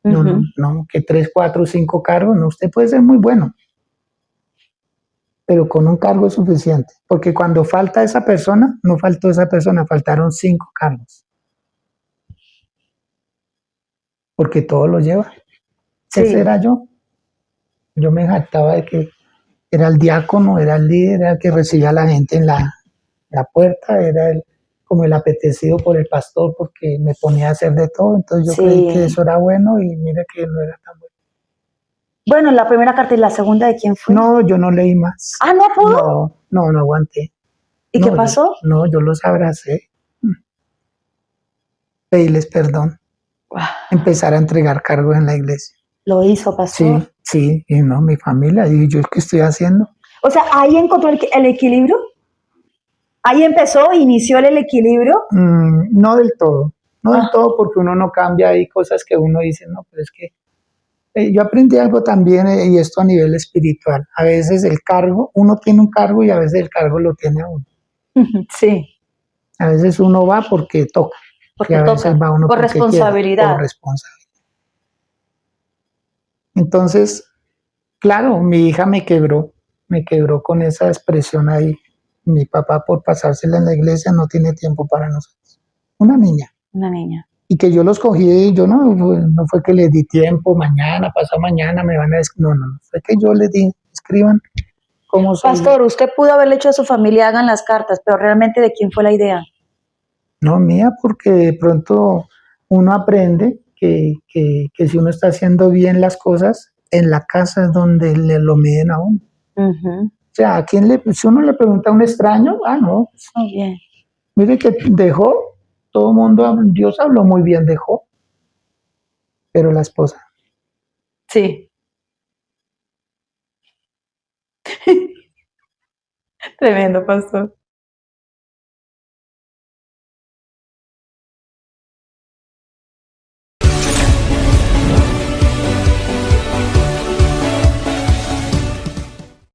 No, que 3, 4, 5 cargos. No, usted puede ser muy bueno, pero con un cargo es suficiente. Porque cuando falta esa persona, no faltó esa persona, faltaron 5 cargos. Porque todo lo lleva. Sí. Ese era yo. Yo me jactaba de que era el diácono, era el líder, era el que recibía a la gente en la puerta, era como el apetecido por el pastor porque me ponía a hacer de todo. Entonces yo creí que eso era bueno y mire que no era tan bueno. Bueno, la primera carta y la segunda, ¿de quién fue? No, yo no leí más. ¿Ah, no pudo? No aguanté. ¿Y qué pasó? Yo los abracé. Pedirles perdón. Wow. Empezar a entregar cargos en la iglesia. ¿Lo hizo, pastor? Sí, y no, mi familia, y yo, ¿qué estoy haciendo? O sea, ¿ahí encontró el equilibrio? ¿Ahí inició el equilibrio? No del todo, del todo, porque uno no cambia, hay cosas que uno dice, no, pero es que yo aprendí algo también, y esto a nivel espiritual. A veces el cargo, uno tiene un cargo y a veces el cargo lo tiene a uno. Sí. A veces uno va porque toca. Porque toca, va uno por responsabilidad. Por responsabilidad. Entonces, claro, mi hija me quebró con esa expresión ahí. Mi papá, por pasársela en la iglesia, no tiene tiempo para nosotros. Una niña. Y que yo los cogí y yo no fue que les di tiempo, mañana, pasado mañana me van a... No, fue que yo les di, escriban cómo soy. Pastor, usted pudo haberle hecho a su familia, hagan las cartas, pero realmente ¿de quién fue la idea? No, mía, porque de pronto uno aprende que si uno está haciendo bien las cosas, en la casa es donde le lo miden a uno. O sea, si uno le pregunta a un extraño, no. Muy bien. Mire que dejó, todo el mundo, Dios habló muy bien, dejó, pero la esposa. Sí. Tremendo, pastor.